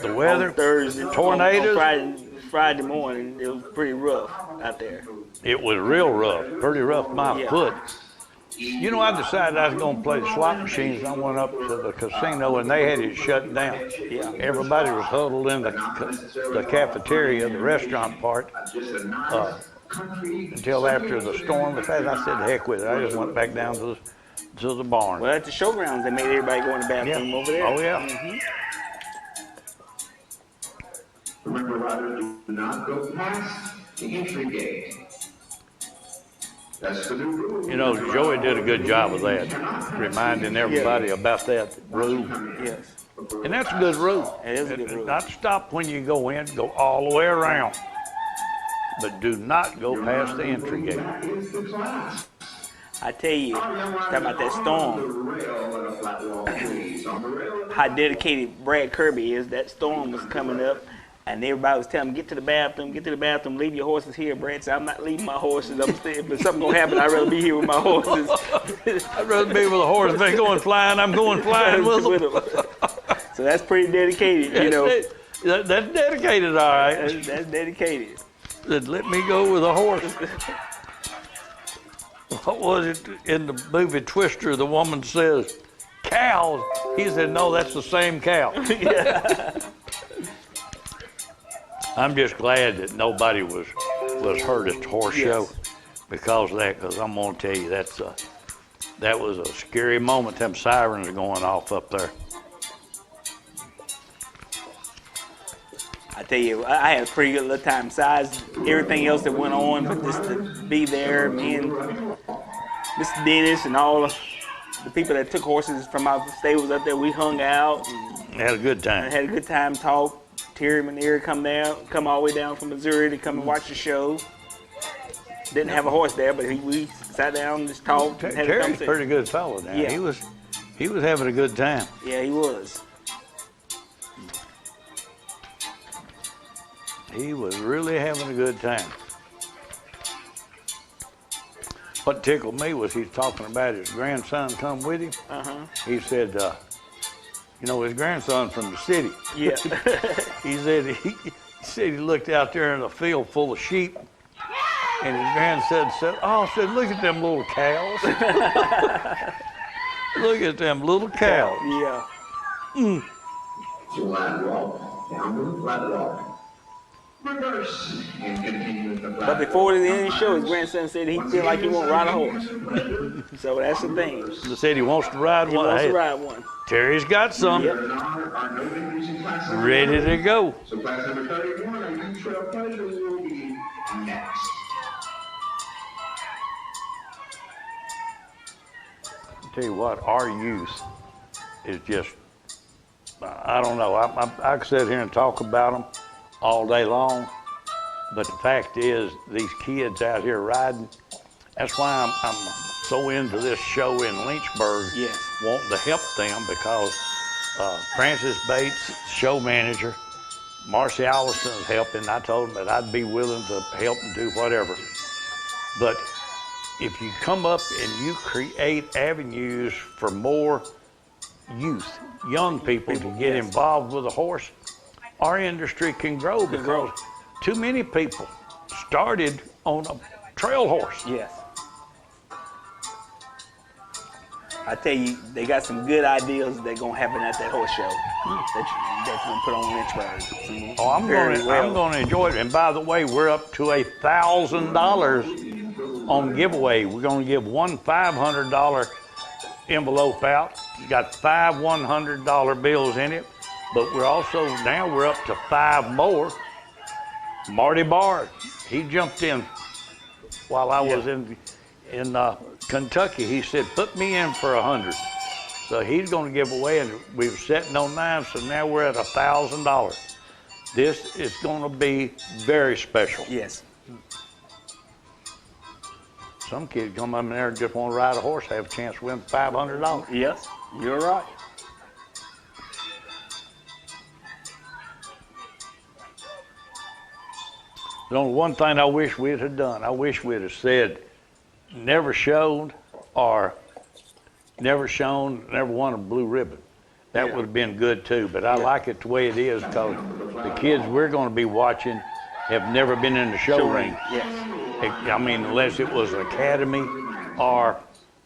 Speaker 3: on Thursday,
Speaker 2: tornadoes,
Speaker 3: on Friday morning, it was pretty rough out there.
Speaker 2: It was real rough, pretty rough my foot. You know, I decided I was going to play the slot machines. I went up to the casino, and they had it shut down.
Speaker 3: Yeah.
Speaker 2: Everybody was huddled in the cafeteria, the restaurant part, until after the storm was passed. I said, heck with it. I just went back down to the barn.
Speaker 3: Well, at the showgrounds, they made everybody go in the bathroom over there.
Speaker 2: Oh, yeah.
Speaker 15: Remember, riders, do not go past the entry gate. That's the new rule.
Speaker 2: You know, Joey did a good job of that, reminding everybody about that rule.
Speaker 3: Yes.
Speaker 2: And that's a good rule.
Speaker 3: It is a good rule.
Speaker 2: Not stop when you go in, go all the way around. But do not go past the entry gate.
Speaker 3: I tell you, talking about that storm, how dedicated Brad Kirby is. That storm was coming up, and everybody was telling him, get to the bathroom, leave your horses here. Brad said, I'm not leaving my horses upstairs, but something gonna happen, I'd rather be here with my horses.
Speaker 2: I'd rather be with a horse. If they're going flying, I'm going flying with them.
Speaker 3: So that's pretty dedicated, you know.
Speaker 2: That's dedicated, all right.
Speaker 3: That's dedicated.
Speaker 2: Let me go with a horse. What was it in the movie Twister? The woman says, cows. He said, no, that's the same cow. I'm just glad that nobody was hurt at the horse show because of that, because I'm going to tell you, that was a scary moment, them sirens are going off up there.
Speaker 3: I tell you, I had a pretty good little time. Besides everything else that went on, but just to be there, me and Mr. Dennis and all the people that took horses from our stables up there, we hung out. And
Speaker 2: had a good time.
Speaker 3: Had a good time, talked. Terry Manier come all the way down from Missouri to come and watch the show. Didn't have a horse there, but we sat down and just talked. And had
Speaker 2: Terry's a pretty good fellow now.
Speaker 3: Yeah.
Speaker 2: He was having a good time.
Speaker 3: Yeah, he was.
Speaker 2: He was really having a good time. What tickled me was he's talking about his grandson come with him. He said, you know, his grandson from the city.
Speaker 3: Yeah.
Speaker 2: he said he looked out there in a field full of sheep, and his grandson said, look at them little cows. Look at them little cows.
Speaker 3: Yeah.
Speaker 15: Flat walk, down to the flat walk. Reverse and continue with the flat.
Speaker 3: But before the end of the show, his grandson said he feel like he won't ride a horse. So that's the thing.
Speaker 2: He said he wants to ride one.
Speaker 3: He wants to ride one.
Speaker 2: Terry's got some.
Speaker 3: Yep.
Speaker 2: Ready to go.
Speaker 15: So class number 31, our youth trail pleasures will be next.
Speaker 2: I'll tell you what, our youth is just, I don't know. I could sit here and talk about them all day long, but the fact is, these kids out here riding, that's why I'm so into this show in Lynchburg, wanting to help them, because Francis Bates, show manager, Marcy Allison is helping. I told him that I'd be willing to help and do whatever. But if you come up and you create avenues for more youth, young people to get involved with a horse, our industry can grow, because too many people started on a trail horse.
Speaker 3: Yes. I tell you, they got some good ideas that gonna happen at that horse show that's gonna put on Lynchburg.
Speaker 2: Oh, I'm gonna enjoy it. And by the way, we're up to $1,000 on giveaway. We're gonna give one $500 envelope out. It's got 5 $100 bills in it. But we're up to 5 more. Marty Bard, he jumped in while I was in Kentucky. He said, put me in for 100. So he's going to give away, and we were sitting on 9, so now we're at $1,000. This is going to be very special.
Speaker 3: Yes.
Speaker 2: Some kids come up in there and just want to ride a horse, have a chance to win $500.
Speaker 3: Yes, you're right.
Speaker 2: The only one thing I wish we'd have done, I wish we'd have said, never showed, or never shown, never won a blue ribbon. That would have been good too, but I like it the way it is, because the kids we're going to be watching have never been in the show ring.
Speaker 3: Yes.
Speaker 2: I mean, unless it was academy or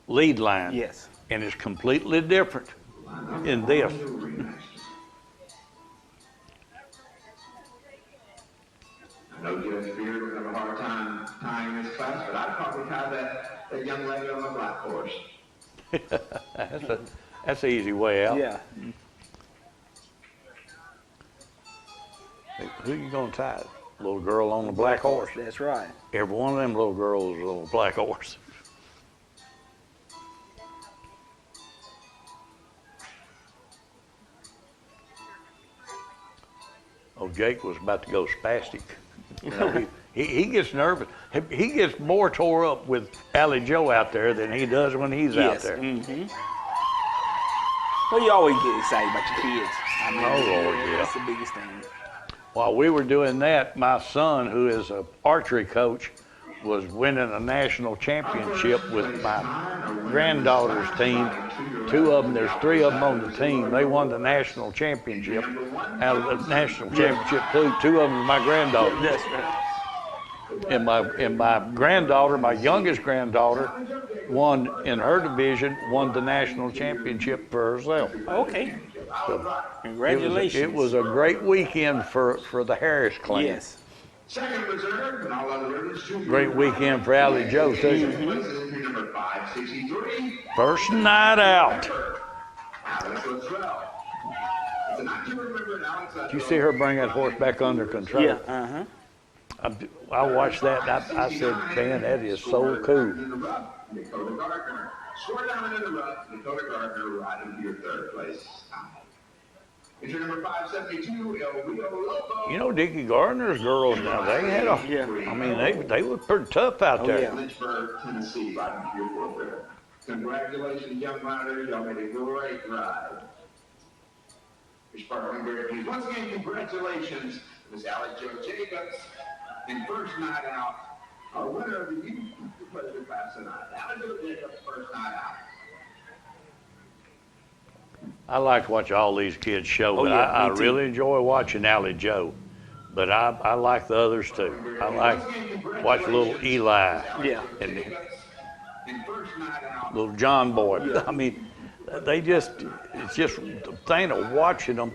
Speaker 2: lead line.
Speaker 3: Yes.
Speaker 2: And it's completely different in this.
Speaker 15: I know Judge Beard will have a hard time tying this class, but I'd probably tie that young lady on the black horse.
Speaker 2: That's an easy way out.
Speaker 3: Yeah.
Speaker 2: Who you gonna tie? Little girl on the black horse.
Speaker 3: That's right.
Speaker 2: Every one of them little girls is on a black horse. Oh, Jake was about to go spastic. You know, he gets nervous. He gets more tore up with Allie Joe out there than he does when he's out there.
Speaker 3: Mm-hmm. Well, you always get excited about your kids. I mean,
Speaker 2: oh, Lord, yeah.
Speaker 3: That's the biggest thing.
Speaker 2: While we were doing that, my son, who is an archery coach, was winning a national championship with my granddaughter's team. Two of them, there's three of them on the team. They won the national championship. Out of the national championship, two of them are my granddaughter.
Speaker 3: That's right.
Speaker 2: And my granddaughter, my youngest granddaughter, won in her division, won the national championship for herself.
Speaker 3: Okay.
Speaker 2: So
Speaker 3: congratulations.
Speaker 2: It was a great weekend for the Harris clan.
Speaker 3: Yes.
Speaker 2: Great weekend for Allie Joe, too. First night out. Did you see her bring that horse back under control?
Speaker 3: Yeah. Uh-huh.
Speaker 2: I watched that and I said, man, that is so cool.
Speaker 15: Score down in the rut, Dakota Gardner riding to your third place. Entry number 572, El Rio Lobo.
Speaker 2: You know, Dickie Gardner's girls now, they had a, I mean, they were pretty tough out there.
Speaker 15: Lynchburg, Tennessee, riding to your fourth there. Congratulations, young riders. Y'all made a great ride. Once again, congratulations, Miss Allie Joe Jacobs. And first night out, our winner of the youth pleasure class tonight. Allie Joe Jacobs, first night out.
Speaker 2: I like to watch all these kids show, but I really enjoy watching Allie Joe. But I like the others too. I like watch little Eli and little John Boy. I mean, it's just the thing of watching them.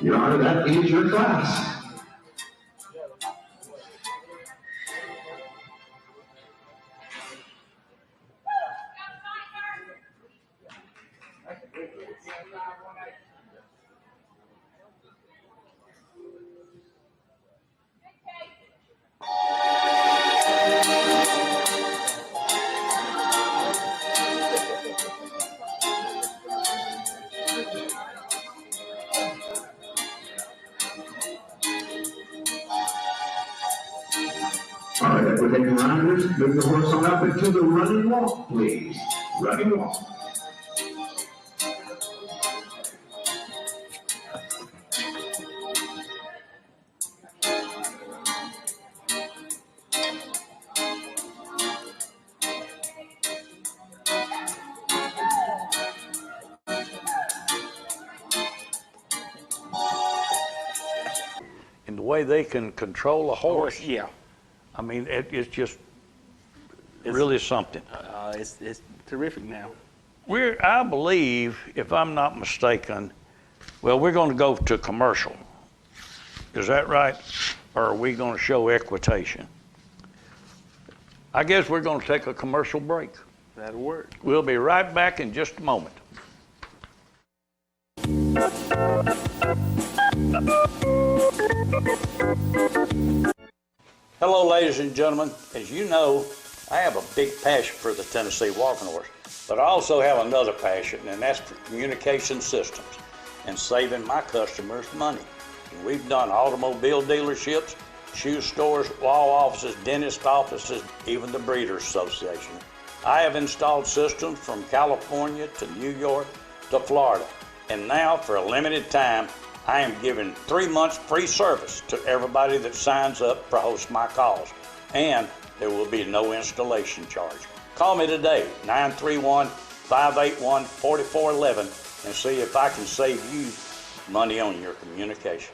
Speaker 15: Your Honor, that is your class. All right, Equitation riders, move the horse on up into the running walk, please. Running walk.
Speaker 2: And the way they can control a horse.
Speaker 3: Yeah.
Speaker 2: I mean, it's just really something.
Speaker 3: It's terrific now.
Speaker 2: I believe, if I'm not mistaken, well, we're going to go to commercial. Is that right? Or are we going to show equitation? I guess we're going to take a commercial break.
Speaker 3: That'll work.
Speaker 2: We'll be right back in just a moment. Hello, ladies and gentlemen. As you know, I have a big passion for the Tennessee walking horse, but I also have another passion, and that's for communication systems and saving my customers money. And we've done automobile dealerships, shoe stores, law offices, dentist offices, even the Breeders Association. I have installed systems from California to New York to Florida, and now for a limited time, I am giving 3 months free service to everybody that signs up for Host My Calls, and there will be no installation charge. Call me today, 931-581-4411, and see if I can save you money on your communications.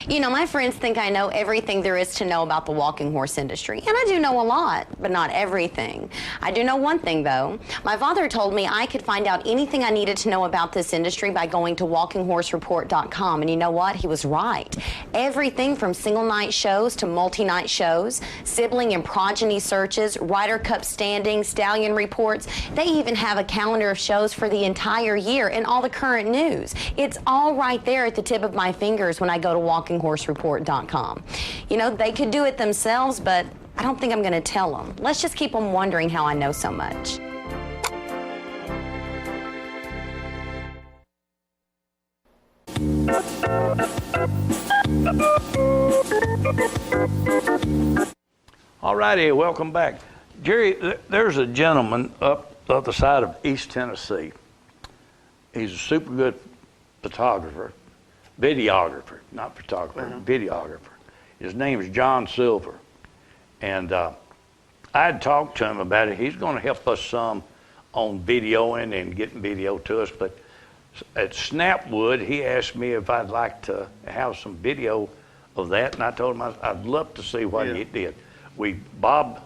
Speaker 16: You know, my friends think I know everything there is to know about the walking horse industry, and I do know a lot, but not everything. I do know one thing, though. My father told me I could find out anything I needed to know about this industry by going to walkinghorsereport.com, and you know what? He was right. Everything from single-night shows to multi-night shows, sibling and progeny searches, Ryder Cup standings, stallion reports. They even have a calendar of shows for the entire year and all the current news. It's all right there at the tip of my fingers when I go to walkinghorsereport.com. You know, they could do it themselves, but I don't think I'm going to tell them. Let's just keep them wondering how I know so much.
Speaker 2: All righty, welcome back. Jerry, there's a gentleman up the other side of East Tennessee. He's a super good photographer, videographer, not photographer, videographer. His name is John Silver. And I had talked to him about it. He's going to help us some on videoing and getting video to us. But at Snapwood, he asked me if I'd like to have some video of that. And I told him I'd love to see what he did. Bob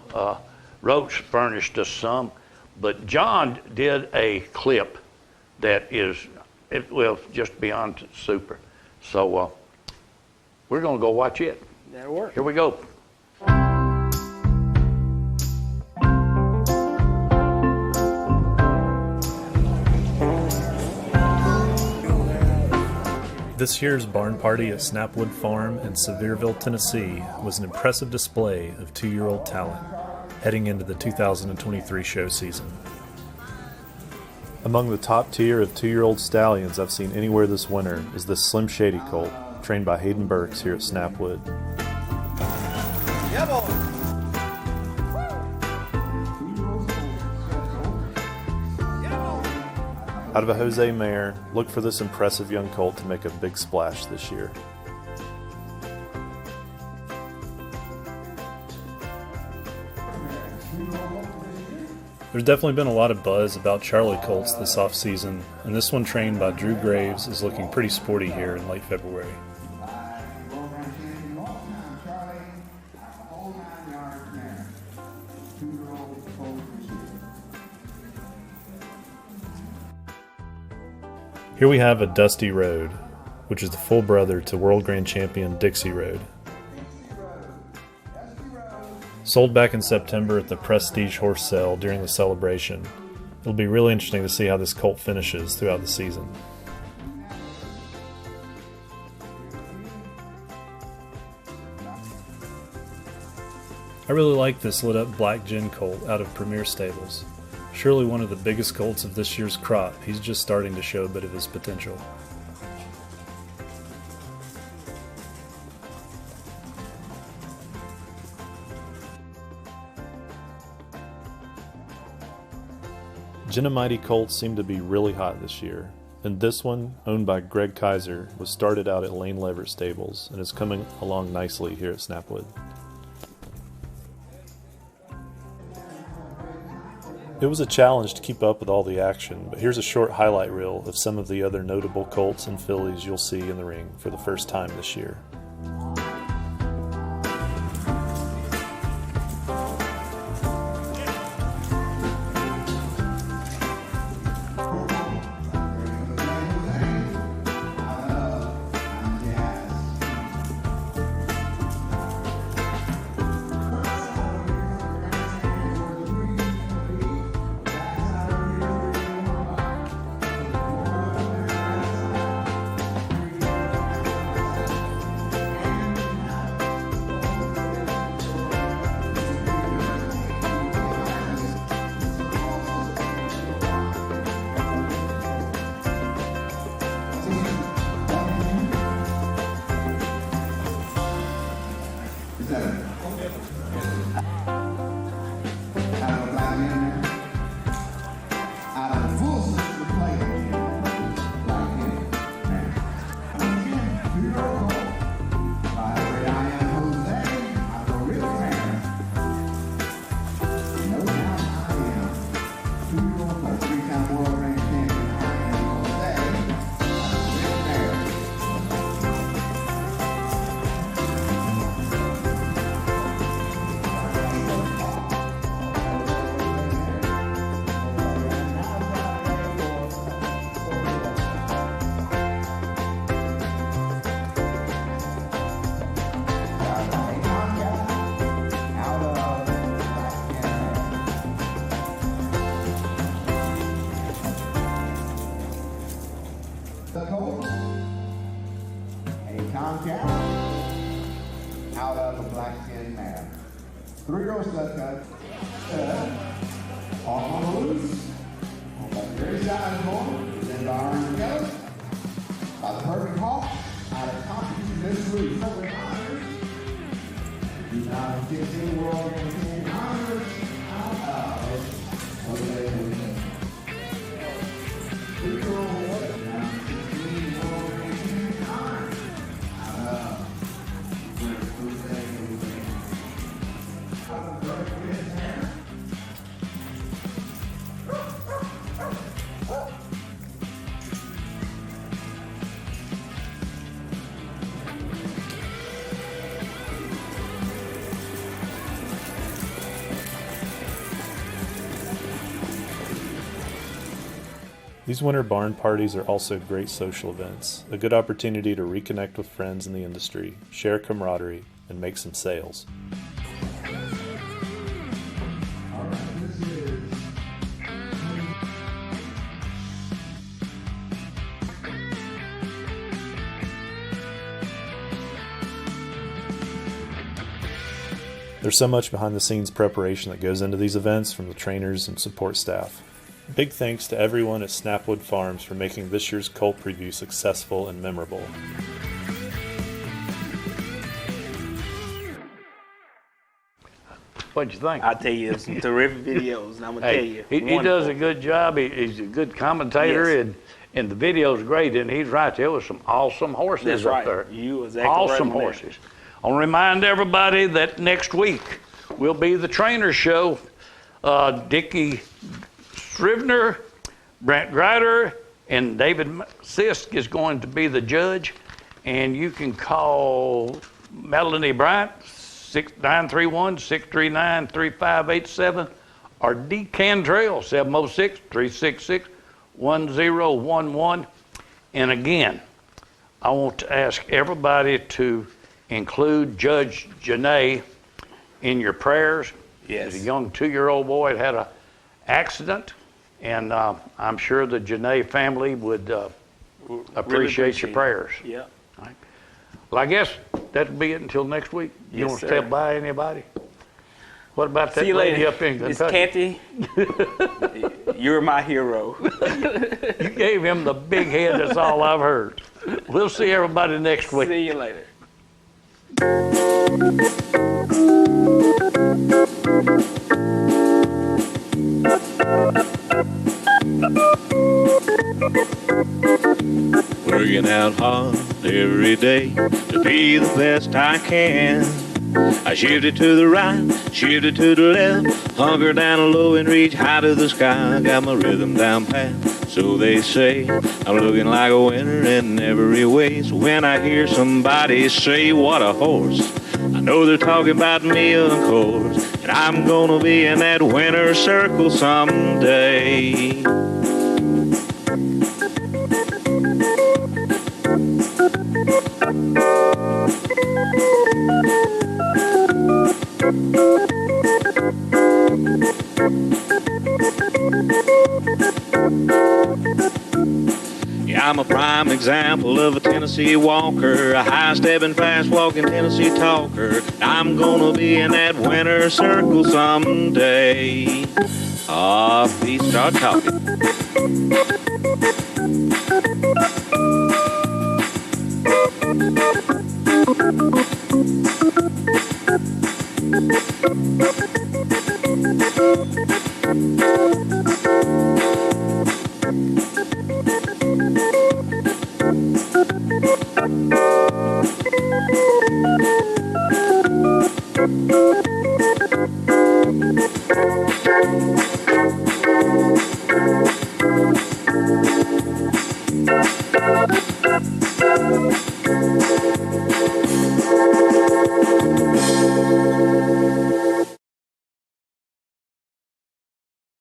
Speaker 2: Roach furnished us some. But John did a clip that is, just beyond super. So we're going to go watch it.
Speaker 3: That'll work.
Speaker 2: Here we go.
Speaker 17: This year's barn party at Snapwood Farm in Sevierville, Tennessee was an impressive display of 2-year-old talent heading into the 2023 show season. Among the top tier of 2-year-old stallions I've seen anywhere this winter is the Slim Shady colt, trained by Hayden Burks here at Snapwood.
Speaker 11: Yeah, boy.
Speaker 17: Out of a Jose mare, look for this impressive young colt to make a big splash this year. There's definitely been a lot of buzz about Charlie colts this off-season, and this one trained by Drew Graves is looking pretty sporty here in late February. Here we have a Dusty Road, which is the full brother to World Grand Champion Dixie Road. Sold back in September at the Prestige Horse Sale during the celebration. It'll be really interesting to see how this colt finishes throughout the season. I really like this lit up Black Gin colt out of Premier Stables. Surely one of the biggest colts of this year's crop, he's just starting to show a bit of his potential. Genomite colts seem to be really hot this year, and this one, owned by Greg Kaiser, was started out at Lane Leverett Stables and is coming along nicely here at Snapwood. It was a challenge to keep up with all the action, but here's a short highlight reel of some of the other notable colts and fillies you'll see in the ring for the first time this year.
Speaker 15: 3-row stud cut. Off on the loose. On the very side corner. Then the orange goes. By the perfect hawk. Out of competition this week. Perfect honors. 2015 World Championship honors. Out of Equitation. 3-row stud. 2016 World Championship honors. Out of
Speaker 17: These winter barn parties are also great social events, a good opportunity to reconnect with friends in the industry, share camaraderie, and make some sales. There's so much behind the scenes preparation that goes into these events from the trainers and support staff. Big thanks to everyone at Snapwood Farms for making this year's colt preview successful and memorable.
Speaker 2: What'd you think?
Speaker 3: I tell you, there's some terrific videos, and I'm gonna tell you,
Speaker 2: he does a good job. He's a good commentator, and the video's great. And he's right. There was some awesome horses
Speaker 3: That's
Speaker 2: up
Speaker 3: right.
Speaker 2: there.
Speaker 3: You was exactly
Speaker 2: awesome
Speaker 3: right
Speaker 2: horses. I want to remind everybody that next week will be the trainer show. Dickie Scrivener, Brent Grider, and David Sisk is going to be the judge. And you can call Melanie Bryant, 931-639-3587, or D Cantrell, 706-366-1011. And again, I want to ask everybody to include Judge Janae in your prayers.
Speaker 3: Yes.
Speaker 2: He's a young 2-year-old boy that had an accident, and I'm sure the Janae family would appreciate your prayers.
Speaker 3: Yeah.
Speaker 2: All right. Well, I guess that'll be it until next week. You
Speaker 3: Yes,
Speaker 2: want to
Speaker 3: sir.
Speaker 2: step by anybody? What about that
Speaker 3: See you
Speaker 2: lady
Speaker 3: later.
Speaker 2: up in
Speaker 3: Miss
Speaker 2: Kentucky?
Speaker 3: Kathy, you're my hero.
Speaker 2: You gave him the big head. That's all I've heard. We'll see everybody next week.
Speaker 3: See you later.
Speaker 1: Working out hard every day to be the best I can. I shifted to the right, shifted to the left, hunker down low and reach high to the sky. Got my rhythm down pat, so they say. I'm looking like a winner in every way. So when I hear somebody say, what a horse, I know they're talking about me, of course. And I'm gonna be in that winner's circle someday. Yeah, I'm a prime example of a Tennessee walker, a high-stepping, fast-walking Tennessee talker. I'm gonna be in that winner's circle someday. Feet start talking.